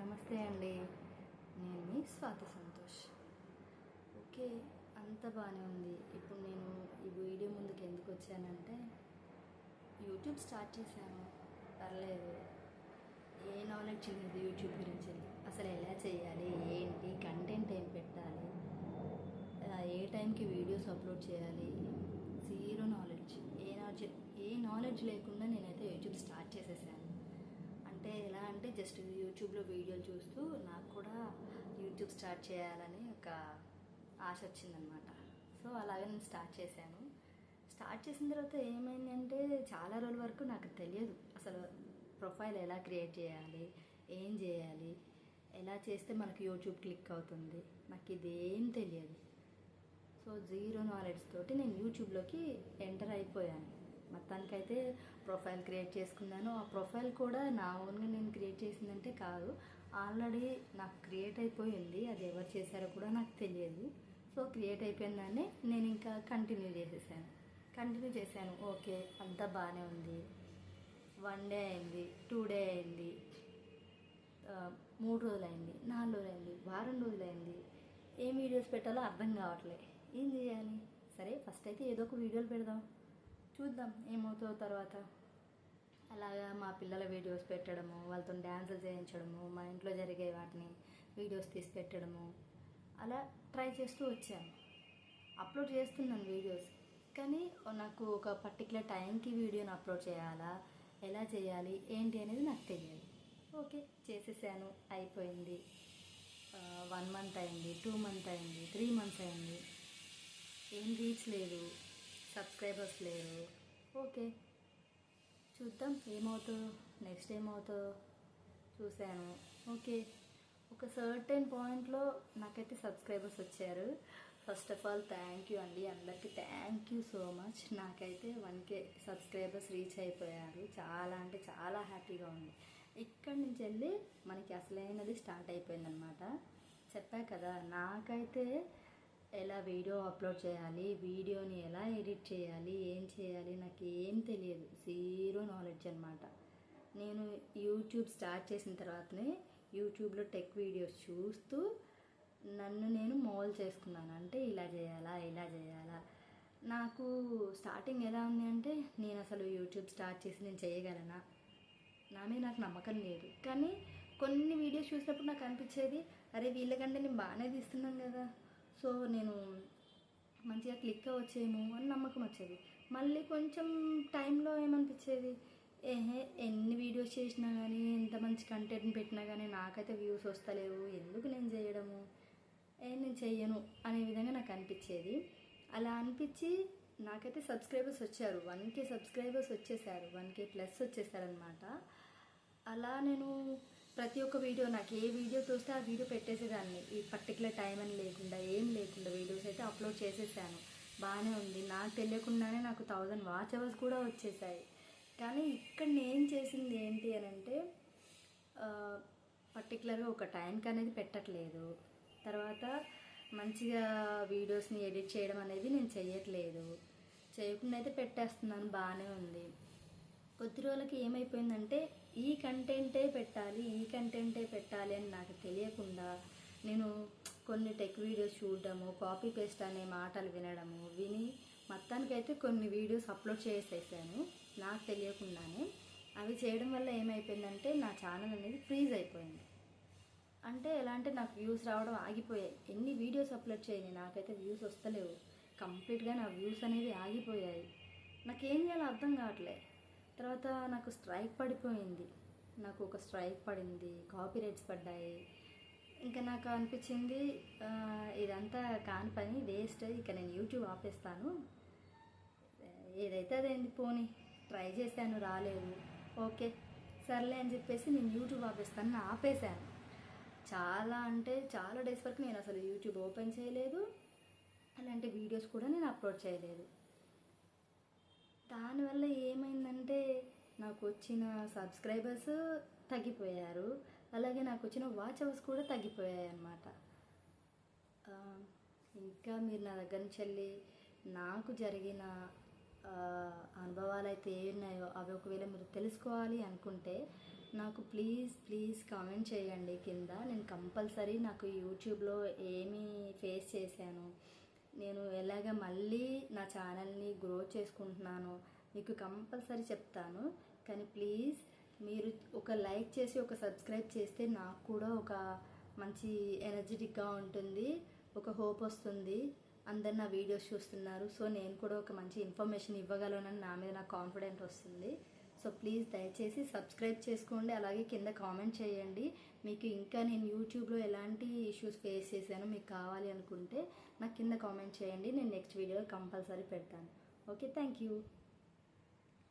నమస్తే అండి. నేను మీ స్వాతి సంతోష్. ఓకే, అంత బాగానే ఉంది. ఇప్పుడు నేను ఈ వీడియో ముందుకు ఎందుకు వచ్చానంటే, యూట్యూబ్ స్టార్ట్ చేశాను, పర్లేదు, ఏ నాలెడ్జ్ లేదు యూట్యూబ్ గురించి. అసలు ఎలా చేయాలి, ఏంటి కంటెంట్ ఏం పెట్టాలి, ఏ టైంకి వీడియోస్ అప్లోడ్ చేయాలి, జీరో నాలెడ్జ్. ఏ నాలెడ్జ్ లేకుండా నేనైతే యూట్యూబ్ స్టార్ట్ చేసేసాను. అంటే ఎలా అంటే జస్ట్ యూట్యూబ్లో వీడియోలు చూస్తూ నాకు కూడా యూట్యూబ్ స్టార్ట్ చేయాలని ఒక ఆశ వచ్చిందనమాట. సో అలాగే నేను స్టార్ట్ చేశాను. స్టార్ట్ చేసిన తర్వాత ఏమైందంటే చాలా రోజుల వరకు నాకు తెలియదు అసలు ప్రొఫైల్ ఎలా క్రియేట్ చేయాలి, ఏం చేయాలి, ఎలా చేస్తే మనకి యూట్యూబ్ క్లిక్ అవుతుంది, నాకు ఇదేం తెలియదు. సో జీరో నాలెడ్జ్ తోటి నేను యూట్యూబ్లోకి ఎంటర్ అయిపోయాను. మొత్తానికైతే ప్రొఫైల్ క్రియేట్ చేసుకున్నాను. ఆ ప్రొఫైల్ కూడా నా ఓన్గా నేను క్రియేట్ చేసిందంటే కాదు, ఆల్రెడీ నాకు క్రియేట్ అయిపోయింది. అది ఎవరు చేశారో కూడా నాకు తెలియదు. సో క్రియేట్ అయిపోయిన దాన్ని నేను ఇంకా కంటిన్యూ చేశాను. ఓకే, అంతా బాగానే ఉంది. 1 డే అయింది, 2 డే అయింది, 3 రోజులు అయింది, 4 రోజులు అయింది, వారం రోజులు అయింది. ఏం వీడియోస్ పెట్టాలో అర్థం కావట్లే. ఏం చేయాలి? సరే ఫస్ట్ అయితే ఏదో ఒక వీడియోలు పెడదాం, చూద్దాం ఏమవుతుందో తర్వాత. అలాగా మా పిల్లల వీడియోస్ పెట్టడము, వాళ్ళతో డ్యాన్సులు చేయించడము, మా ఇంట్లో జరిగే వాటిని వీడియోస్ తీసి పెట్టడము, అలా ట్రై చేస్తూ వచ్చాను. అప్లోడ్ చేస్తున్నాను వీడియోస్, కానీ నాకు ఒక పర్టికులర్ టైంకి వీడియోని అప్లోడ్ చేయాలా, ఎలా చేయాలి, ఏంటి అనేది నాకు తెలియదు. ఓకే, చేసేసాను, అయిపోయింది. 1 మంత్ అయింది, 2 మంత్ అయింది, 3 మంత్స్ అయింది, ఏం రీచ్ లేదు, సబ్స్క్రైబర్స్ లేరు. ఓకే, చూద్దాం ఏమవుతుందో, నెక్స్ట్ ఏమవుతుందో. చూశాను. ఓకే, ఒక సర్టెన్ పాయింట్లో నాకైతే సబ్స్క్రైబర్స్ వచ్చారు. First of all thank you అండి, అందరికీ థ్యాంక్ యూ సో మచ్. నాకైతే 1K సబ్స్క్రైబర్స్ రీచ్ అయిపోయారు. చాలా అంటే చాలా హ్యాపీగా ఉంది. ఇక్కడి నుంచి వెళ్ళి మనకి అసలైనది స్టార్ట్ అయిపోయిందనమాట. చెప్పా కదా, నాకైతే ఎలా వీడియో అప్లోడ్ చేయాలి, వీడియోని ఎలా ఎడిట్ చేయాలి, ఏం చేయాలి, నాకు ఏం తెలియదు. జీరో నాలెడ్జ్ అనమాట. నేను యూట్యూబ్ స్టార్ట్ చేసిన తర్వాతనే యూట్యూబ్లో టెక్ వీడియోస్ చూస్తూ నన్ను నేను మోల్డ్ చేసుకున్నాను. అంటే ఇలా చేయాలా. నాకు స్టార్టింగ్ ఎలా ఉంది అంటే, నేను అసలు యూట్యూబ్ స్టార్ట్ చేసి నేను చేయగలనా, నా మీద నాకు నమ్మకం లేదు. కానీ కొన్ని వీడియోస్ చూసినప్పుడు నాకు అనిపించేది, అరే వీళ్ళకంటే నేను బాగానే తీస్తున్నాను కదా, సో నేను మంచిగా క్లిక్ అవ్వచ్చేమో అని నమ్మకం వచ్చేది. మళ్ళీ కొంచెం టైంలో ఏమనిపించేది, ఎన్ని వీడియోస్ చేసినా కానీ, ఎంత మంచి కంటెంట్ పెట్టినా కానీ నాకైతే వ్యూస్ వస్తలేవు, ఎందుకు నేను చేయడము, నేను చెయ్యను అనే విధంగా నాకు అనిపించేది. అలా అనిపించి నాకైతే సబ్స్క్రైబర్స్ వచ్చారు, 1K సబ్స్క్రైబర్స్ వచ్చేసారు, 1K ప్లస్ వచ్చేసారనమాట. అలా నేను ప్రతి ఒక్క వీడియో, నాకు ఏ వీడియో చూస్తే ఆ వీడియో పెట్టేసేదాన్ని. ఈ పర్టికులర్ టైం అని లేకుండా, ఏం లేకుండా వీడియోస్ అయితే అప్లోడ్ చేసేసాను. బాగానే ఉంది. నాకు తెలియకుండానే నాకు 1000 వాచ్ అవర్స్ కూడా వచ్చేసాయి. కానీ ఇక్కడ నేను చేసింది ఏంటి అని అంటే, పర్టికులర్గా ఒక టైంకి అనేది పెట్టట్లేదు. తర్వాత మంచిగా వీడియోస్ని ఎడిట్ చేయడం అనేది నేను చేయట్లేదు. చేయకుండా అయితే పెట్టేస్తున్నాను, బాగానే ఉంది. కొద్ది రోజులకి ఏమైపోయిందంటే, ఈ కంటెంటే పెట్టాలి అని నాకు తెలియకుండా నేను కొన్ని టెక్ వీడియోస్ చూడడము, కాపీ పేస్ట్ అనే మాటలు విని మొత్తానికైతే కొన్ని వీడియోస్ అప్లోడ్ చేసేసాను నాకు తెలియకుండానే. అవి చేయడం వల్ల ఏమైపోయిందంటే, నా ఛానల్ అనేది ఫ్రీజ్ అయిపోయింది. అంటే ఎలా అంటే, నాకు వ్యూస్ రావడం ఆగిపోయాయి. ఎన్ని వీడియోస్ అప్లోడ్ చేయని నాకైతే వ్యూస్ వస్తలేవు. కంప్లీట్గా నా వ్యూస్ అనేవి ఆగిపోయాయి. నాకేం చేయాలో అర్థం కావట్లే. తర్వాత నాకు స్ట్రైక్ పడిపోయింది. నాకు ఒక స్ట్రైక్ పడింది, కాపీ రైట్స్ పడ్డాయి. ఇంకా నాకు అనిపించింది, ఇదంతా కాని పని, వేస్ట్, ఇక నేను యూట్యూబ్ ఆపేస్తాను. ఏదైతే అదేంది పోనీ, ట్రై చేశాను, రాలేదు, ఓకే సర్లే అని చెప్పేసి నేను యూట్యూబ్ ఆపేస్తాను, ఆపేశాను. చాలా అంటే చాలా డేస్ వరకు నేను అసలు యూట్యూబ్ ఓపెన్ చేయలేదు, అలాంటి వీడియోస్ కూడా నేను అప్లోడ్ చేయలేదు. దానివల్ల ఏమైందంటే, నాకు వచ్చిన సబ్స్క్రైబర్స్ తగ్గిపోయారు, అలాగే నాకు వచ్చిన వాచ్ అవర్స్ కూడా తగ్గిపోయాయి అన్నమాట. ఇంకా మీరు నా దగ్గర నుంచి వెళ్ళి నాకు జరిగిన అనుభవాలు అయితే ఏ ఉన్నాయో అవి ఒకవేళ మీరు తెలుసుకోవాలి అనుకుంటే, నాకు ప్లీజ్ కామెంట్ చేయండి కింద. నేను కంపల్సరీ నాకు యూట్యూబ్లో ఏమి ఫేస్ చేశాను, నేను ఎలాగ మళ్ళీ నా ఛానల్ని గ్రో చేసుకుంటున్నాను మీకు కంపల్సరీ చెప్తాను. కానీ ప్లీజ్ మీరు ఒక లైక్ చేసి ఒక సబ్స్క్రైబ్ చేస్తే నాకు కూడా ఒక మంచి ఎనర్జెటిక్గా ఉంటుంది, ఒక హోప్ వస్తుంది. అందరు నా వీడియోస్ చూస్తున్నారు, సో నేను కూడా ఒక మంచి ఇన్ఫర్మేషన్ ఇవ్వగలనని నా మీద నాకు కాన్ఫిడెంట్ వస్తుంది. సో ప్లీజ్ దయచేసి సబ్స్క్రైబ్ చేసుకోండి, అలాగే కింద కామెంట్ చేయండి. మీకు ఇంకా నేను యూట్యూబ్లో ఎలాంటి ఇష్యూస్ ఫేస్ చేశానో మీకు కావాలి అనుకుంటే నాకు కింద కామెంట్ చేయండి, నేను నెక్స్ట్ వీడియో కంపల్సరీ పెడతాను. Okay, thank you.